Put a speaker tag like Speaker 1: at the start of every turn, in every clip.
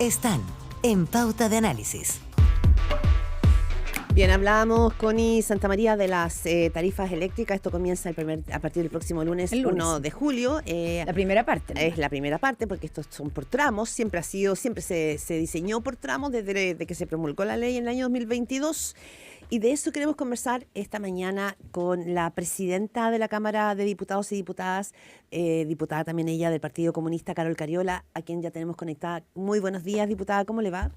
Speaker 1: están en Pauta de Análisis.
Speaker 2: Bien, hablábamos, Connie Santamaría, de las tarifas eléctricas. Esto comienza a partir del próximo lunes, 1 de julio.
Speaker 3: La primera parte, ¿no?
Speaker 2: Es la primera parte, porque estos son por tramos. Siempre se diseñó por tramos desde que se promulgó la ley en el año 2022. Y de eso queremos conversar esta mañana con la presidenta de la Cámara de Diputados y Diputadas, diputada también ella del Partido Comunista, Carol Cariola, a quien ya tenemos conectada. Muy buenos días, diputada, ¿cómo le va?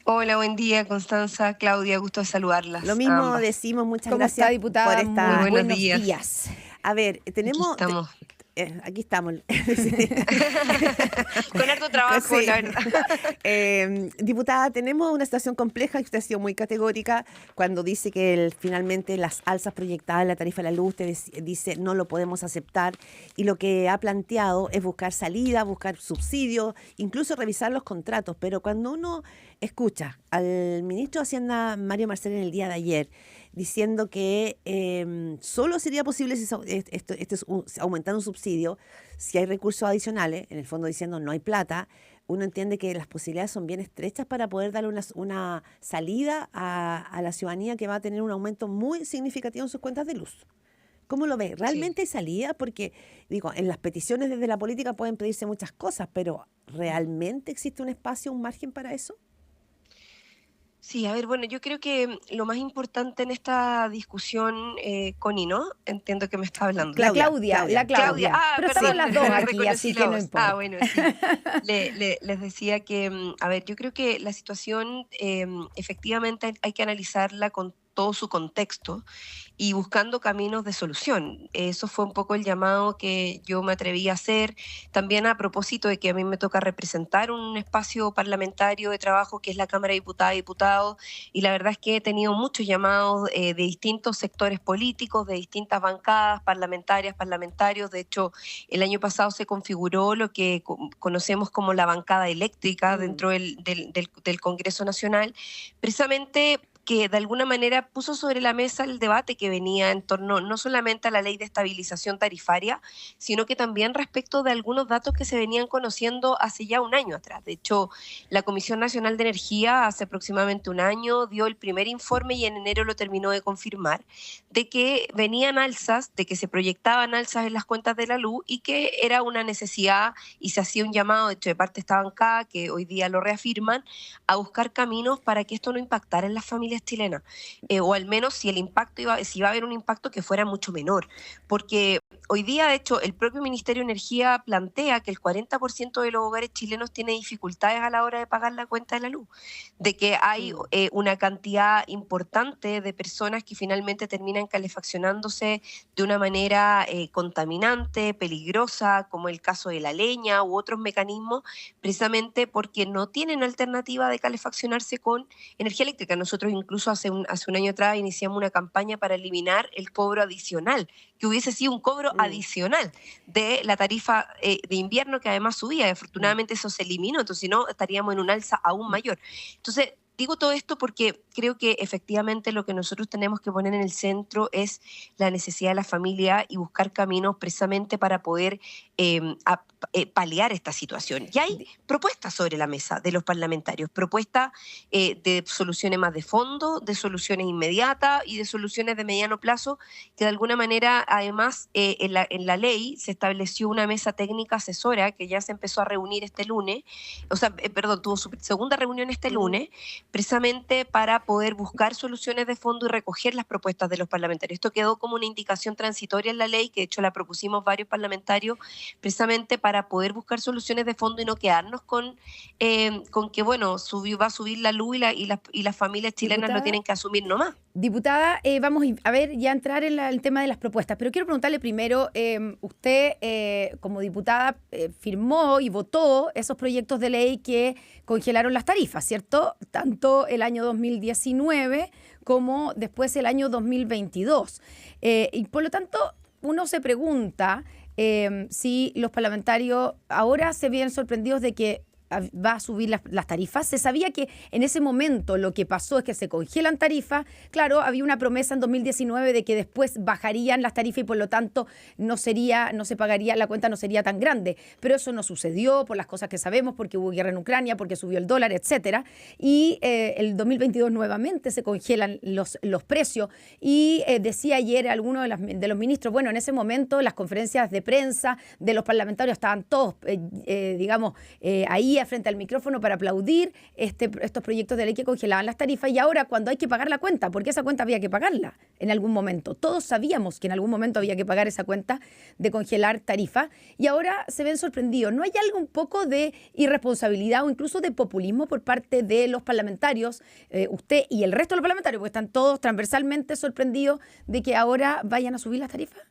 Speaker 4: Hola, buen día, Constanza, Claudia, gusto de saludarlas.
Speaker 2: Lo mismo decimos, muchas
Speaker 3: ¿Cómo
Speaker 2: gracias
Speaker 3: está, diputada?
Speaker 2: por estar.
Speaker 3: Muy buenos
Speaker 4: días.
Speaker 3: días.
Speaker 2: A ver, tenemos...
Speaker 4: Aquí estamos.
Speaker 2: Aquí estamos.
Speaker 4: Con harto trabajo,
Speaker 2: sí.
Speaker 4: la verdad.
Speaker 2: Diputada, tenemos una situación compleja, que usted ha sido muy categórica cuando dice que finalmente las alzas proyectadas en la tarifa de la luz, usted dice no lo podemos aceptar, y lo que ha planteado es buscar salida, buscar subsidios, incluso revisar los contratos. Pero cuando uno escucha al ministro de Hacienda, Mario Marcel, en el día de ayer, diciendo que solo sería posible si aumentar un subsidio si hay recursos adicionales, en el fondo diciendo no hay plata, uno entiende que las posibilidades son bien estrechas para poder darle una salida a la ciudadanía que va a tener un aumento muy significativo en sus cuentas de luz. ¿Cómo lo ve? ¿Realmente hay salida? Porque, digo, en las peticiones desde la política pueden pedirse muchas cosas, pero ¿realmente existe un espacio, un margen para eso?
Speaker 4: Sí, a ver, bueno, yo creo que lo más importante en esta discusión, Connie, ¿no? Entiendo que me está hablando.
Speaker 3: Claudia. Pero estamos las dos aquí,
Speaker 4: reconocí
Speaker 3: así
Speaker 4: la
Speaker 3: que no
Speaker 4: voz.
Speaker 3: importa.
Speaker 4: Bueno, sí. Les decía que, a ver, yo creo que la situación efectivamente hay que analizarla con todo su contexto y buscando caminos de solución. Eso fue un poco el llamado que yo me atreví a hacer, también a propósito de que a mí me toca representar un espacio parlamentario de trabajo que es la Cámara de Diputadas y Diputados, y la verdad es que he tenido muchos llamados de distintos sectores políticos, de distintas bancadas parlamentarios. De hecho, el año pasado se configuró lo que conocemos como la bancada eléctrica dentro del Congreso Nacional, precisamente que de alguna manera puso sobre la mesa el debate que venía en torno no solamente a la ley de estabilización tarifaria, sino que también respecto de algunos datos que se venían conociendo hace ya un año atrás. De hecho, la Comisión Nacional de Energía hace aproximadamente un año dio el primer informe y en enero lo terminó de confirmar, de que venían alzas, de que se proyectaban alzas en las cuentas de la luz y que era una necesidad y se hacía un llamado, de hecho de parte de esta bancada, que hoy día lo reafirman, a buscar caminos para que esto no impactara en las familias chilenas, o al menos si si iba a haber un impacto que fuera mucho menor, porque hoy día, de hecho, el propio Ministerio de Energía plantea que el 40% de los hogares chilenos tiene dificultades a la hora de pagar la cuenta de la luz, de que hay una cantidad importante de personas que finalmente terminan calefaccionándose de una manera contaminante, peligrosa, como el caso de la leña u otros mecanismos, precisamente porque no tienen alternativa de calefaccionarse con energía eléctrica. Nosotros incluso hace un año atrás iniciamos una campaña para eliminar el cobro adicional, que hubiese sido un cobro adicional de la tarifa de invierno, que además subía, y afortunadamente eso se eliminó, entonces si no estaríamos en un alza aún mayor. Entonces, digo todo esto porque creo que efectivamente lo que nosotros tenemos que poner en el centro es la necesidad de la familia y buscar caminos precisamente para poder paliar esta situación. Y hay propuestas sobre la mesa de los parlamentarios, propuestas de soluciones más de fondo, de soluciones inmediatas y de soluciones de mediano plazo, que de alguna manera además en la ley se estableció una mesa técnica asesora que ya se empezó a reunir este lunes, tuvo su segunda reunión este lunes, precisamente para poder buscar soluciones de fondo y recoger las propuestas de los parlamentarios. Esto quedó como una indicación transitoria en la ley, que de hecho la propusimos varios parlamentarios, precisamente para poder buscar soluciones de fondo y no quedarnos con que, bueno, va a subir la luz y las familias chilenas lo tienen que asumir nomás.
Speaker 3: Diputada, vamos a ver, ya entrar en el tema de las propuestas, pero quiero preguntarle primero, usted como diputada firmó y votó esos proyectos de ley que congelaron las tarifas, ¿cierto? Tanto el año 2019 como después el año 2022. Y por lo tanto, uno se pregunta si los parlamentarios ahora se ven sorprendidos de que va a subir las tarifas. Se sabía que en ese momento lo que pasó es que se congelan tarifas. Claro, había una promesa en 2019 de que después bajarían las tarifas y por lo tanto no se pagaría, la cuenta no sería tan grande. Pero eso no sucedió por las cosas que sabemos, porque hubo guerra en Ucrania, porque subió el dólar, etcétera. Y el 2022 nuevamente se congelan los precios. Y decía ayer alguno de los ministros, bueno, en ese momento las conferencias de prensa de los parlamentarios estaban todos, ahí frente al micrófono para aplaudir estos proyectos de ley que congelaban las tarifas, y ahora cuando hay que pagar la cuenta, porque esa cuenta había que pagarla en algún momento, todos sabíamos que en algún momento había que pagar esa cuenta de congelar tarifas, y ahora se ven sorprendidos. ¿No hay algo un poco de irresponsabilidad o incluso de populismo por parte de los parlamentarios, usted y el resto de los parlamentarios, porque están todos transversalmente sorprendidos de que ahora vayan a subir las tarifas?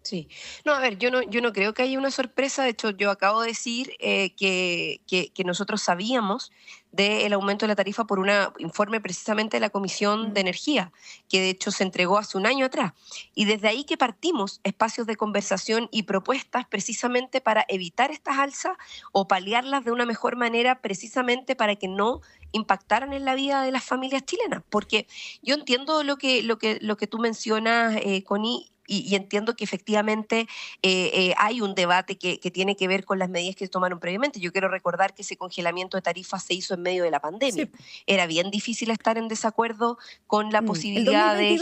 Speaker 4: Sí. No, a ver, yo no creo que haya una sorpresa. De hecho, yo acabo de decir que nosotros sabíamos del aumento de la tarifa por un informe precisamente de la Comisión de Energía, que de hecho se entregó hace un año atrás. Y desde ahí que partimos espacios de conversación y propuestas precisamente para evitar estas alzas o paliarlas de una mejor manera, precisamente para que no impactaran en la vida de las familias chilenas. Porque yo entiendo lo que tú mencionas, Connie, y entiendo que efectivamente hay un debate que tiene que ver con las medidas que se tomaron previamente. Yo quiero recordar que ese congelamiento de tarifas se hizo en medio de la pandemia. Sí. Era bien difícil estar en desacuerdo con la posibilidad de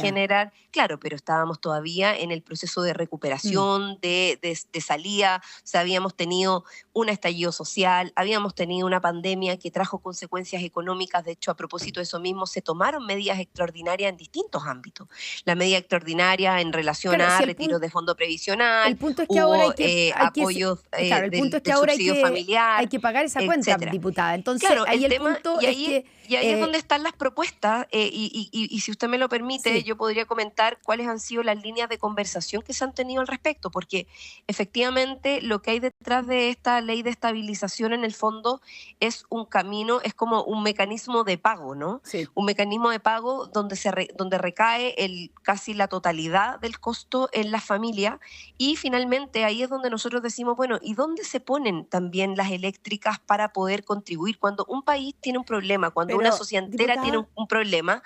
Speaker 4: generar, claro, pero estábamos todavía en el proceso de recuperación, de salida. O sea, habíamos tenido un estallido social, habíamos tenido una pandemia que trajo consecuencias económicas. De hecho, a propósito de eso mismo, se tomaron medidas extraordinarias en distintos ámbitos. La medida extraordinaria en relación a retiros de fondo previsional,
Speaker 3: el punto es que ahora
Speaker 4: apoyos
Speaker 3: del subsidio familiar, hay que pagar esa cuenta, diputada. Entonces, claro, ahí el punto es que...
Speaker 4: Y ahí es donde están las propuestas, y si usted me lo permite, sí, yo podría comentar cuáles han sido las líneas de conversación que se han tenido al respecto, porque efectivamente lo que hay detrás de esta ley de estabilización en el fondo es un camino, es como un mecanismo de pago, ¿no? Sí. Un mecanismo de pago donde recae casi la totalidad del costo en la familia, y finalmente ahí es donde nosotros decimos, bueno, ¿y dónde se ponen también las eléctricas para poder contribuir? Cuando un país tiene un problema, cuando una sociedad entera tiene un problema,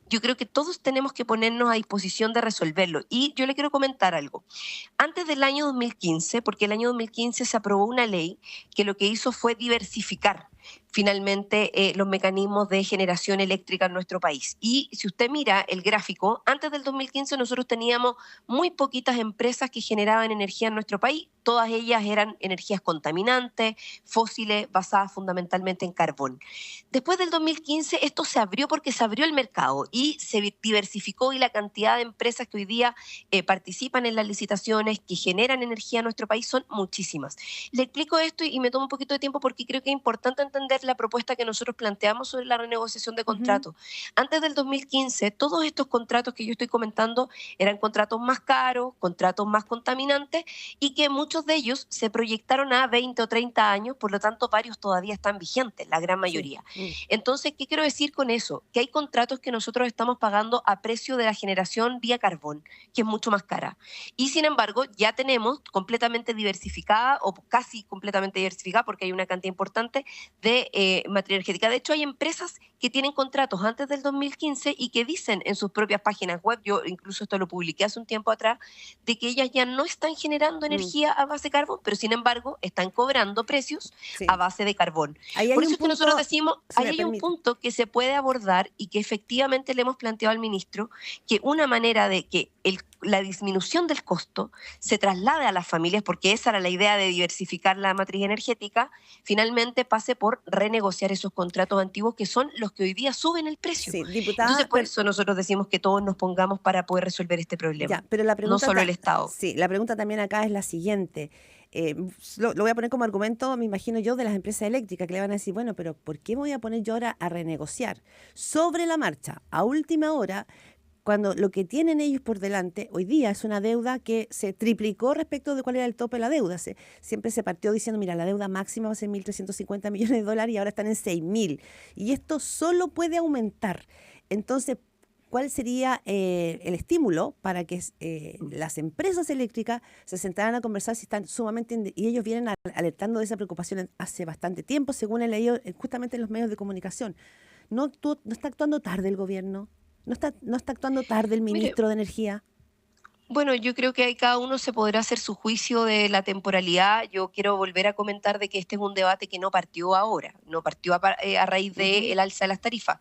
Speaker 4: yo creo que todos tenemos que ponernos a disposición de resolverlo. Y yo le quiero comentar algo. Antes del año 2015, porque el año 2015 se aprobó una ley que lo que hizo fue diversificar finalmente los mecanismos de generación eléctrica en nuestro país. Y si usted mira el gráfico, antes del 2015 nosotros teníamos muy poquitas empresas que generaban energía en nuestro país. Todas ellas eran energías contaminantes, fósiles, basadas fundamentalmente en carbón. Después del 2015 esto se abrió porque se abrió el mercado y se diversificó, y la cantidad de empresas que hoy día participan en las licitaciones, que generan energía en nuestro país, son muchísimas. Le explico esto y me tomo un poquito de tiempo porque creo que es importante entender la propuesta que nosotros planteamos sobre la renegociación de contratos. Antes del 2015, todos estos contratos que yo estoy comentando eran contratos más caros, contratos más contaminantes, y que muchos de ellos se proyectaron a 20 o 30 años, por lo tanto varios todavía están vigentes, la gran mayoría. Sí. Entonces, ¿qué quiero decir con eso? Que hay contratos que nosotros estamos pagando a precio de la generación vía carbón, que es mucho más cara. Y sin embargo, ya tenemos completamente diversificada, o casi completamente diversificada, porque hay una cantidad importante de materia energética. De hecho, hay empresas que tienen contratos antes del 2015 y que dicen en sus propias páginas web, yo incluso esto lo publiqué hace un tiempo atrás, de que ellas ya no están generando energía a base de carbón, pero sin embargo están cobrando precios a base de carbón. Por eso es que nosotros decimos, ahí hay un punto que se puede abordar y que efectivamente le hemos planteado al ministro, que una manera de que la disminución del costo se traslade a las familias, porque esa era la idea de diversificar la matriz energética, finalmente pase por renegociar esos contratos antiguos que son los que hoy día suben el precio. Sí, diputada, entonces, por eso nosotros decimos que todos nos pongamos para poder resolver este problema, ya, pero la pregunta no solo el Estado.
Speaker 2: Sí, la pregunta también acá es la siguiente. Lo voy a poner como argumento, me imagino yo, de las empresas eléctricas, que le van a decir, bueno, pero ¿por qué me voy a poner yo ahora a renegociar sobre la marcha, a última hora, cuando lo que tienen ellos por delante hoy día es una deuda que se triplicó respecto de cuál era el tope de la deuda? Siempre se partió diciendo, mira, la deuda máxima va a ser 1.350 millones de dólares y ahora están en 6.000. Y esto solo puede aumentar. Entonces, cuál sería el estímulo para que las empresas eléctricas se sentaran a conversar si están sumamente... Y ellos vienen alertando de esa preocupación hace bastante tiempo, según he leído justamente en los medios de comunicación. ¿No está actuando tarde el gobierno? ¿No está actuando tarde el ministro de Energía?
Speaker 4: Bueno, yo creo que ahí cada uno se podrá hacer su juicio de la temporalidad. Yo quiero volver a comentar de que este es un debate que no partió ahora, no partió a raíz del alza de las tarifas.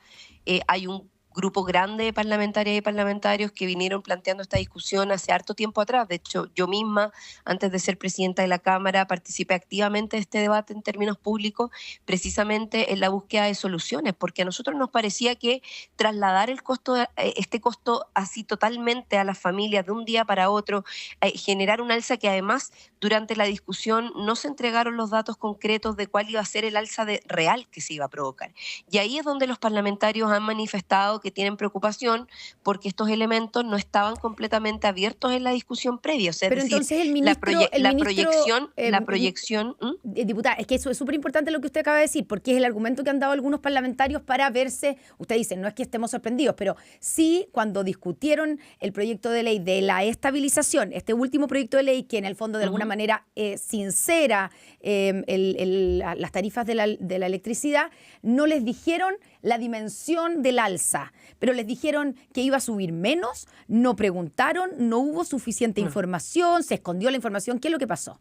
Speaker 4: Hay un grupo grande de parlamentarias y parlamentarios que vinieron planteando esta discusión hace harto tiempo atrás. De hecho, yo misma, antes de ser presidenta de la Cámara, participé activamente de este debate en términos públicos, precisamente en la búsqueda de soluciones, porque a nosotros nos parecía que trasladar el costo, este costo así totalmente a las familias de un día para otro, generar un alza que además durante la discusión no se entregaron los datos concretos de cuál iba a ser el alza real que se iba a provocar. Y ahí es donde los parlamentarios han manifestado que tienen preocupación porque estos elementos no estaban completamente abiertos en la discusión previa. O sea,
Speaker 3: pero
Speaker 4: es decir,
Speaker 3: entonces el ministro,
Speaker 4: la proyección.
Speaker 3: Diputada, es que eso es súper importante lo que usted acaba de decir, porque es el argumento que han dado algunos parlamentarios para verse, usted dice, no es que estemos sorprendidos, pero sí cuando discutieron el proyecto de ley de la estabilización, este último proyecto de ley que en el fondo de alguna manera sincera las tarifas de la electricidad, no les dijeron la dimensión del alza, pero les dijeron que iba a subir menos, no preguntaron, no hubo suficiente información, se escondió la información. ¿Qué es lo que pasó?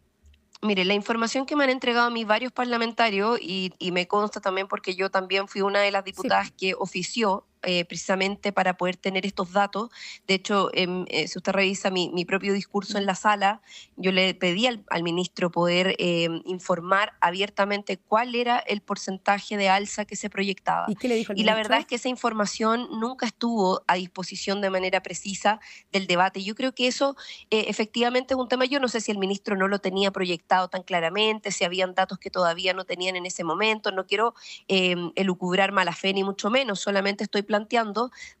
Speaker 4: Mire, la información que me han entregado a mí varios parlamentarios, y me consta también porque yo también fui una de las diputadas que ofició precisamente para poder tener estos datos. De hecho, si usted revisa mi propio discurso en la sala, yo le pedí al ministro poder informar abiertamente cuál era el porcentaje de alza que se proyectaba.
Speaker 3: ¿Y qué le dijo el
Speaker 4: Y
Speaker 3: ministro?
Speaker 4: la verdad es que esa información nunca estuvo a disposición de manera precisa del debate. Yo creo que eso efectivamente es un tema. Yo no sé si el ministro no lo tenía proyectado tan claramente, si habían datos que todavía no tenían en ese momento. No quiero elucubrar mala fe ni mucho menos, solamente estoy planteando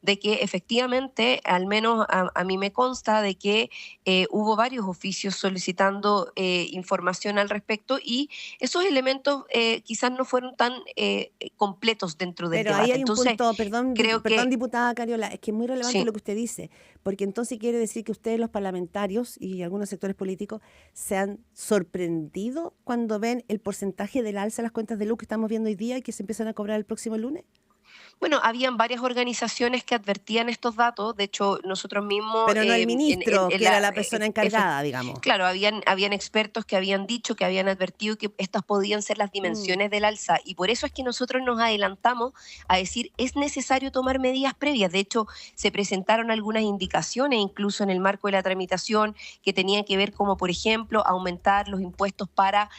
Speaker 4: de que efectivamente, al menos a mí me consta de que hubo varios oficios solicitando información al respecto y esos elementos quizás no fueron tan completos dentro del
Speaker 2: Pero
Speaker 4: debate.
Speaker 2: ahí hay un
Speaker 4: Entonces,
Speaker 2: punto, perdón,
Speaker 4: creo
Speaker 2: perdón
Speaker 4: que
Speaker 2: diputada Cariola, es que es muy relevante
Speaker 4: sí.
Speaker 2: lo que usted dice, porque entonces quiere decir que ustedes los parlamentarios y algunos sectores políticos se han sorprendido cuando ven el porcentaje del alza de las cuentas de luz que estamos viendo hoy día y que se empiezan a cobrar el próximo lunes.
Speaker 4: Bueno, habían varias organizaciones que advertían estos datos, de hecho nosotros mismos...
Speaker 2: Pero no el ministro, que era la persona encargada, digamos.
Speaker 4: Claro, habían expertos que habían dicho, que habían advertido que estas podían ser las dimensiones del alza y por eso es que nosotros nos adelantamos a decir es necesario tomar medidas previas. De hecho, se presentaron algunas indicaciones incluso en el marco de la tramitación que tenían que ver como, por ejemplo, aumentar los impuestos para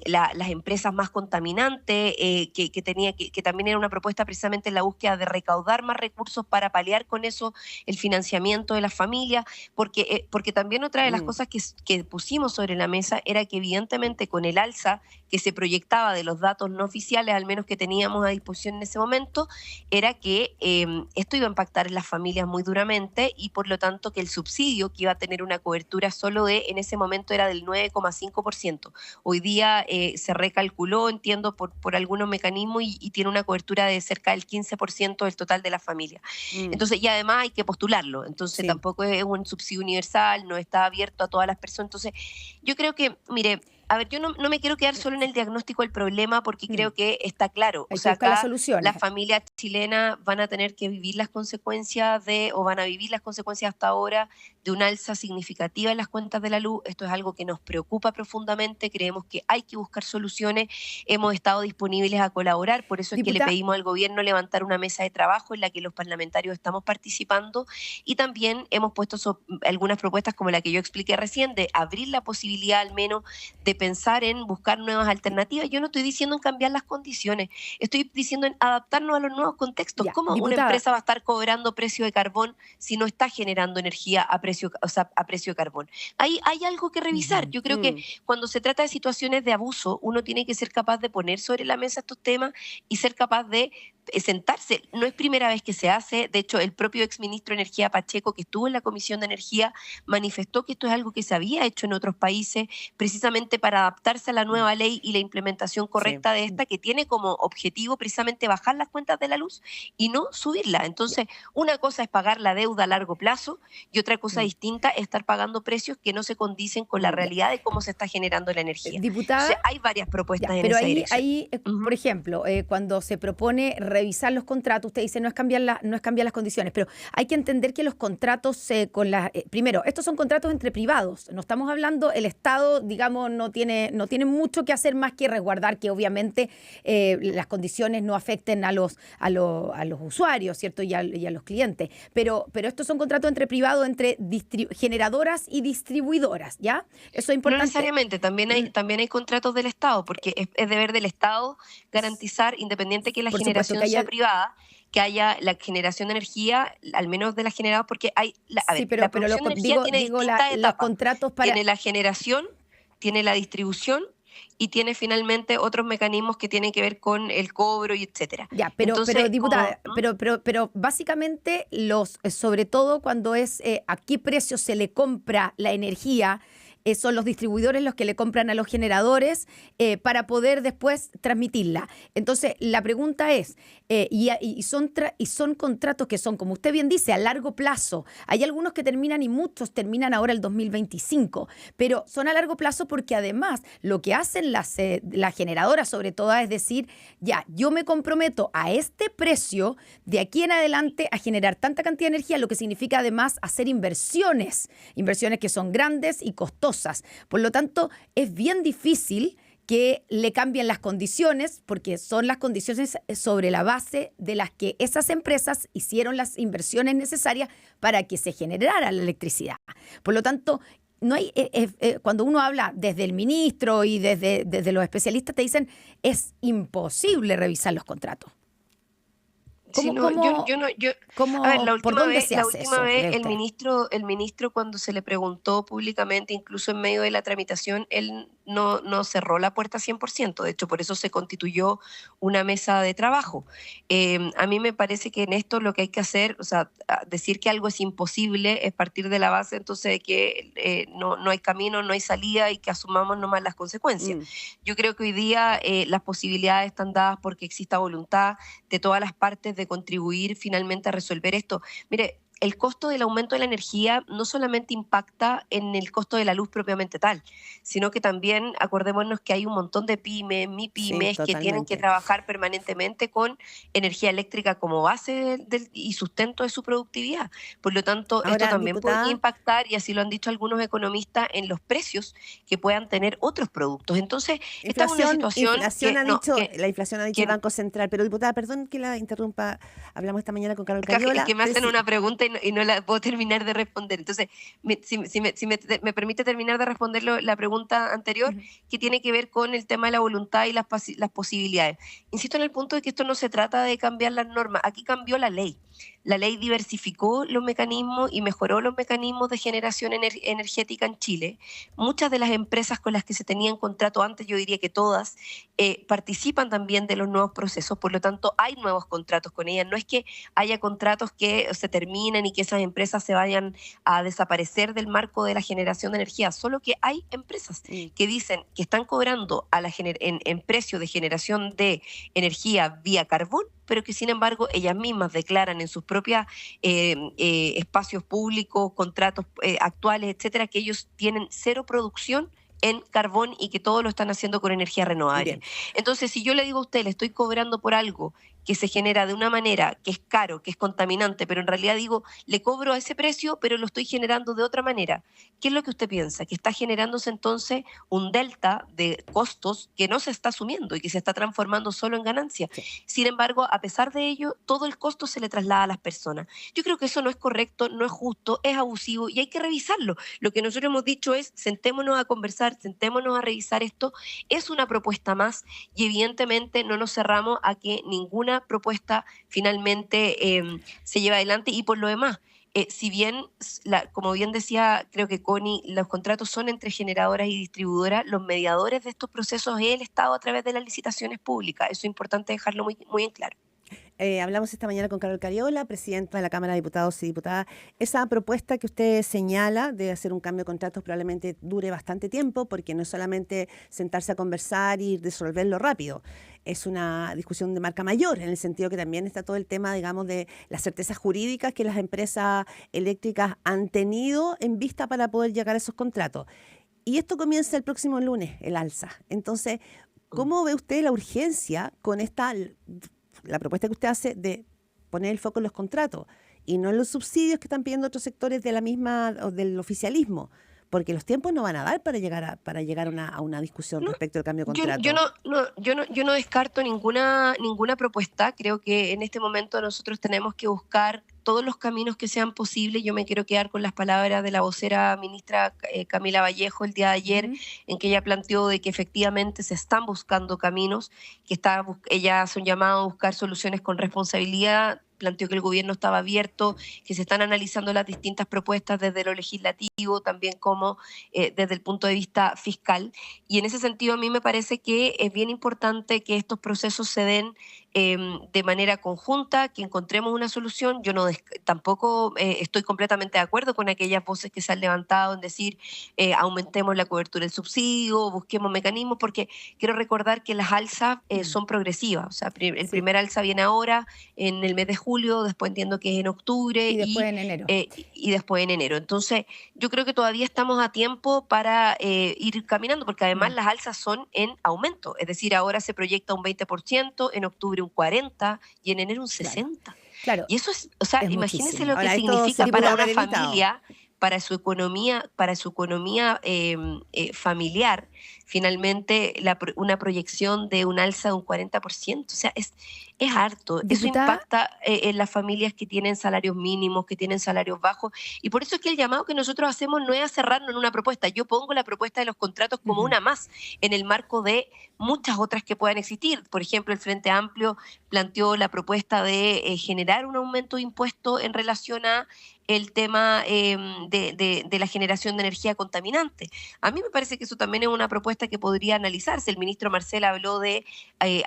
Speaker 4: las empresas más contaminantes, que también era una propuesta precisamente en la búsqueda de recaudar más recursos para paliar con eso el financiamiento de las familias, porque también otra de las cosas que pusimos sobre la mesa era que evidentemente con el alza que se proyectaba de los datos no oficiales, al menos que teníamos a disposición en ese momento, era que esto iba a impactar en las familias muy duramente y por lo tanto que el subsidio que iba a tener una cobertura solo en ese momento era del 9,5%. Hoy día se recalculó, entiendo, por algunos mecanismos y tiene una cobertura de cerca del 15% del total de la familia. Entonces, y además hay que postularlo. Entonces, tampoco es un subsidio universal, no está abierto a todas las personas. Entonces, yo creo que, mire, a ver, yo no me quiero quedar solo en el diagnóstico del problema porque creo que está claro.
Speaker 3: Hay
Speaker 4: O sea,
Speaker 3: que buscar
Speaker 4: acá
Speaker 3: las soluciones.
Speaker 4: las familias chilenas van a tener que vivir las consecuencias o van a vivir las consecuencias hasta ahora de una alza significativa en las cuentas de la luz. Esto es algo que nos preocupa profundamente. Creemos que hay que buscar soluciones. Hemos estado disponibles a colaborar. Por eso es que le pedimos al gobierno levantar una mesa de trabajo en la que los parlamentarios estamos participando y también hemos puesto algunas propuestas como la que yo expliqué recién de abrir la posibilidad al menos de pensar en buscar nuevas alternativas. Yo no estoy diciendo en cambiar las condiciones, estoy diciendo en adaptarnos a los nuevos contextos.
Speaker 3: Ya,
Speaker 4: ¿Cómo
Speaker 3: diputada,
Speaker 4: una empresa va a estar cobrando precio de carbón si no está generando energía a precio de carbón? Hay algo que revisar. Yo creo que cuando se trata de situaciones de abuso, uno tiene que ser capaz de poner sobre la mesa estos temas y ser capaz de sentarse. No es primera vez que se hace. De hecho, el propio exministro de Energía Pacheco, que estuvo en la Comisión de Energía, manifestó que esto es algo que se había hecho en otros países, precisamente para adaptarse a la nueva ley y la implementación correcta de esta, que tiene como objetivo precisamente bajar las cuentas de la luz y no subirla. Entonces, una cosa es pagar la deuda a largo plazo y otra cosa distinta es estar pagando precios que no se condicen con la realidad de cómo se está generando la energía.
Speaker 3: Diputada,
Speaker 4: Entonces, hay varias propuestas en
Speaker 3: pero
Speaker 4: esa
Speaker 3: ahí,
Speaker 4: dirección.
Speaker 3: por ejemplo, cuando se propone revisar los contratos, usted dice no es cambiar las condiciones, pero hay que entender que los contratos primero, estos son contratos entre privados, no estamos hablando, el Estado, digamos, no tiene mucho que hacer más que resguardar que obviamente las condiciones no afecten a los usuarios, ¿cierto? Y a los clientes, pero estos son contratos entre privados, entre generadoras y distribuidoras, ¿ya? Eso es importante.
Speaker 4: No necesariamente, también hay contratos del Estado, porque es deber del Estado garantizar, independiente que la generación sea privada, que haya la generación de energía, al menos de las generadas, porque hay... la producción de energía tiene distintas etapas.
Speaker 3: Los contratos para...
Speaker 4: Tiene la generación, tiene la distribución y tiene finalmente otros mecanismos que tienen que ver con el cobro y etcétera.
Speaker 3: Ya, pero diputada, pero básicamente sobre todo cuando es a qué precio se le compra la energía, son los distribuidores los que le compran a los generadores para poder después transmitirla. Entonces, la pregunta es, son contratos que son, como usted bien dice, a largo plazo. Hay algunos que terminan y muchos terminan ahora el 2025, pero son a largo plazo porque además lo que hacen las generadoras sobre todo es decir, ya, yo me comprometo a este precio de aquí en adelante a generar tanta cantidad de energía, lo que significa además hacer inversiones que son grandes y costosas. Por lo tanto, es bien difícil que le cambien las condiciones, porque son las condiciones sobre la base de las que esas empresas hicieron las inversiones necesarias para que se generara la electricidad. Por lo tanto, no hay, cuando uno habla desde el ministro y desde los especialistas, te dicen es imposible revisar los contratos.
Speaker 4: La última vez el
Speaker 3: ministro
Speaker 4: cuando se le preguntó públicamente, incluso en medio de la tramitación, él no cerró la puerta 100%. De hecho, por eso se constituyó una mesa de trabajo. A mí me parece que en esto lo que hay que hacer, o sea, decir que algo es imposible es partir de la base entonces de que no hay camino, no hay salida y que asumamos nomás las consecuencias. Yo creo que hoy día las posibilidades están dadas porque exista voluntad de todas las partes de contribuir finalmente a resolver esto. Mire, el costo del aumento de la energía no solamente impacta en el costo de la luz propiamente tal, sino que también acordémonos que hay un montón de pymes, MIPYMES, que tienen que trabajar permanentemente con energía eléctrica como base y sustento de su productividad. Por lo tanto, esto también puede impactar, y así lo han dicho algunos economistas, en los precios que puedan tener otros productos. Entonces, esta es una situación
Speaker 2: la inflación ha dicho el Banco Central, pero diputada, perdón que la interrumpa, hablamos esta mañana con Carol Cariola.
Speaker 4: Es que me hacen una pregunta y no la puedo terminar de responder. Entonces, si me permite terminar de responder la pregunta anterior, que tiene que ver con el tema de la voluntad y las posibilidades. Insisto en el punto de que esto no se trata de cambiar las normas. Aquí cambió la ley. La ley diversificó los mecanismos y mejoró los mecanismos de generación energética en Chile. Muchas de las empresas con las que se tenían contrato antes, yo diría que todas, participan también de los nuevos procesos, por lo tanto hay nuevos contratos con ellas. No es que haya contratos que se terminen y que esas empresas se vayan a desaparecer del marco de la generación de energía, solo que hay empresas que dicen que están cobrando en precio de generación de energía vía carbón, pero que sin embargo ellas mismas declaran en sus propios espacios públicos, contratos actuales, etcétera, que ellos tienen cero producción en carbón y que todo lo están haciendo con energía renovable. Bien. Entonces, si yo le digo a usted, le estoy cobrando por algo que se genera de una manera que es caro, que es contaminante, pero en realidad digo, le cobro a ese precio, pero lo estoy generando de otra manera. ¿Qué es lo que usted piensa? Que está generándose entonces un delta de costos que no se está asumiendo y que se está transformando solo en ganancia. Sí. Sin embargo, a pesar de ello, todo el costo se le traslada a las personas. Yo creo que eso no es correcto, no es justo, es abusivo y hay que revisarlo. Lo que nosotros hemos dicho es, sentémonos a conversar, sentémonos a revisar esto. Es una propuesta más y evidentemente no nos cerramos a que ninguna propuesta finalmente se lleve adelante. Y por lo demás, si bien, como bien decía, creo que Connie, los contratos son entre generadoras y distribuidoras, los mediadores de estos procesos es el Estado a través de las licitaciones públicas. Eso es importante dejarlo muy, muy en claro.
Speaker 2: Hablamos esta mañana con Carol Cariola, presidenta de la Cámara de Diputados y Diputadas. Esa propuesta que usted señala de hacer un cambio de contratos probablemente dure bastante tiempo, porque no es solamente sentarse a conversar y resolverlo rápido. Es una discusión de marca mayor, en el sentido que también está todo el tema, digamos, de las certezas jurídicas que las empresas eléctricas han tenido en vista para poder llegar a esos contratos. Y esto comienza el próximo lunes, el alza. Entonces, ¿cómo ve usted la urgencia con la propuesta que usted hace de poner el foco en los contratos y no en los subsidios que están pidiendo otros sectores de la misma o del oficialismo? Porque los tiempos no van a dar para llegar a una discusión respecto al cambio de contrato.
Speaker 4: Yo no descarto ninguna propuesta. Creo que en este momento nosotros tenemos que buscar todos los caminos que sean posibles. Yo me quiero quedar con las palabras de la vocera ministra Camila Vallejo el día de ayer, en que ella planteó de que efectivamente se están buscando caminos, que ella hace un llamado a buscar soluciones con responsabilidad. Planteó que el gobierno estaba abierto, que se están analizando las distintas propuestas desde lo legislativo, también como desde el punto de vista fiscal. Y en ese sentido a mí me parece que es bien importante que estos procesos se den de manera conjunta, que encontremos una solución. Yo tampoco estoy completamente de acuerdo con aquellas voces que se han levantado en decir aumentemos la cobertura del subsidio, busquemos mecanismos, porque quiero recordar que las alzas son progresivas. O sea, el primer alza viene ahora en el mes de julio, después entiendo que es en octubre
Speaker 3: y después en enero.
Speaker 4: Y después en enero. Entonces, yo creo que todavía estamos a tiempo para ir caminando, porque además las alzas son en aumento. Es decir, ahora se proyecta un 20%, en octubre un 40% y en enero un 60%.
Speaker 3: Claro.
Speaker 4: Y eso es, o sea,
Speaker 3: es
Speaker 4: imagínense
Speaker 3: muchísimo.
Speaker 4: lo que
Speaker 2: Ahora,
Speaker 4: significa
Speaker 2: se
Speaker 4: para
Speaker 2: pudo
Speaker 4: una
Speaker 2: haber evitado.
Speaker 4: familia, para su economía familiar, finalmente una proyección de un alza de un 40%. O sea, es harto. Eso
Speaker 3: Diputada,
Speaker 4: impacta en las familias que tienen salarios mínimos, que tienen salarios bajos. Y por eso es que el llamado que nosotros hacemos no es a cerrarnos en una propuesta. Yo pongo la propuesta de los contratos como una más en el marco de muchas otras que puedan existir. Por ejemplo, el Frente Amplio planteó la propuesta de generar un aumento de impuesto en relación a el tema de la generación de energía contaminante. A mí me parece que eso también es una propuesta que podría analizarse. El ministro Marcel habló de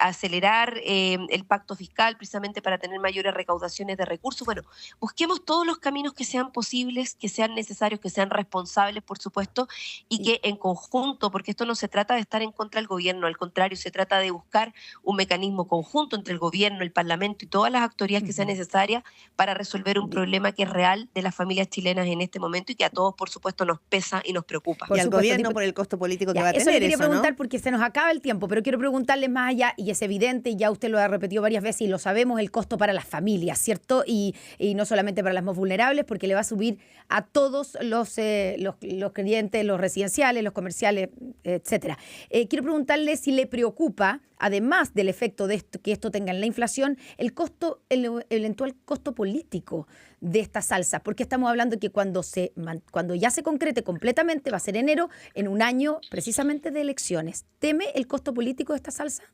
Speaker 4: acelerar el pacto fiscal precisamente para tener mayores recaudaciones de recursos. Bueno, busquemos todos los caminos que sean posibles, que sean necesarios, que sean responsables, por supuesto, y que en conjunto, porque esto no se trata de estar en contra del gobierno, al contrario, se trata de buscar un mecanismo conjunto entre el gobierno, el Parlamento y todas las autoridades que sean necesarias para resolver un problema que es real de las familias chilenas en este momento y que a todos, por supuesto, nos pesa y nos preocupa.
Speaker 2: Y al gobierno por el costo político que va a tener.
Speaker 3: Eso le quería preguntar,
Speaker 2: ¿no?
Speaker 3: porque se nos acaba el tiempo, pero quiero preguntarles más allá, y es evidente, y ya usted lo ha repetido varias veces y lo sabemos, el costo para las familias, ¿cierto? Y no solamente para las más vulnerables, porque le va a subir a todos los clientes, los residenciales, los comerciales, etcétera. Quiero preguntarle si le preocupa, además del efecto de esto, que esto tenga en la inflación, el eventual costo político de esta salsa, porque estamos hablando que cuando ya se concrete completamente va a ser enero, en un año precisamente de elecciones. ¿Teme el costo político de esta salsa?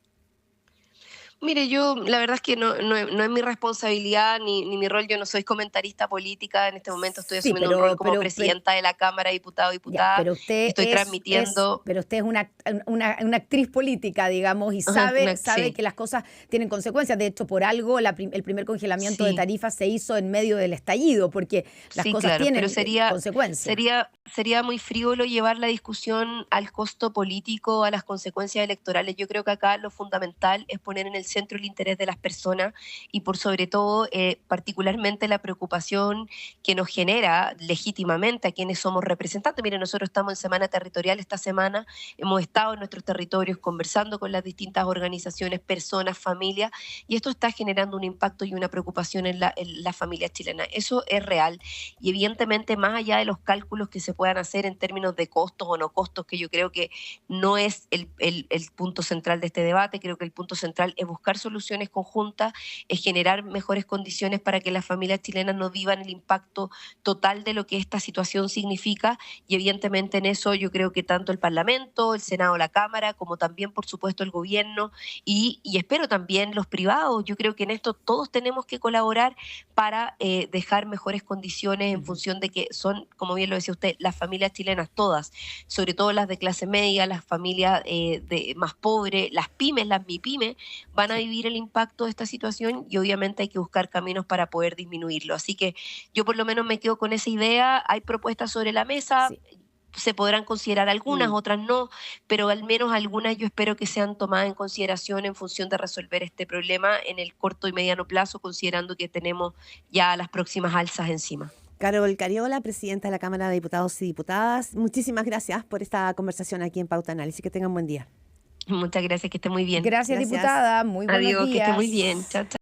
Speaker 4: Mire, yo la verdad es que no es mi responsabilidad ni mi rol. Yo no soy comentarista política. En este momento estoy asumiendo un rol como presidenta de la Cámara de Diputados y Diputadas.
Speaker 3: Pero usted
Speaker 4: estoy transmitiendo.
Speaker 3: Pero usted es una actriz política, digamos, y sabe que las cosas tienen consecuencias. De hecho, por algo el primer congelamiento de tarifas se hizo en medio del estallido, porque las cosas tienen consecuencias.
Speaker 4: Sería muy frívolo llevar la discusión al costo político, a las consecuencias electorales. Yo creo que acá lo fundamental es poner en el centro el interés de las personas y por sobre todo particularmente la preocupación que nos genera legítimamente a quienes somos representantes. Miren, nosotros estamos en Semana Territorial esta semana, hemos estado en nuestros territorios conversando con las distintas organizaciones, personas, familias, y esto está generando un impacto y una preocupación en la familia chilena. Eso es real y evidentemente más allá de los cálculos que se puedan hacer en términos de costos o no costos, que yo creo que no es el punto central de este debate, creo que el punto central es buscar soluciones conjuntas, es generar mejores condiciones para que las familias chilenas no vivan el impacto total de lo que esta situación significa, y evidentemente en eso yo creo que tanto el Parlamento, el Senado, la Cámara, como también por supuesto el gobierno y espero también los privados, yo creo que en esto todos tenemos que colaborar para dejar mejores condiciones en función de que son, como bien lo decía usted, las las familias chilenas, todas, sobre todo las de clase media, las familias más pobres, las pymes, las MIPYME, van a vivir el impacto de esta situación y obviamente hay que buscar caminos para poder disminuirlo. Así que yo por lo menos me quedo con esa idea. Hay propuestas sobre la mesa.
Speaker 2: Sí.
Speaker 4: Se podrán considerar algunas, otras no, pero al menos algunas yo espero que sean tomadas en consideración en función de resolver este problema en el corto y mediano plazo, considerando que tenemos ya las próximas alzas encima.
Speaker 2: Carol Cariola, presidenta de la Cámara de Diputados y Diputadas, muchísimas gracias por esta conversación aquí en Pauta Análisis. Que tengan buen día.
Speaker 4: Muchas gracias, que esté muy bien.
Speaker 3: Gracias,
Speaker 2: Gracias.
Speaker 3: diputada. Muy buenos
Speaker 4: Adiós,
Speaker 3: días.
Speaker 4: que esté muy bien. Chao, chao.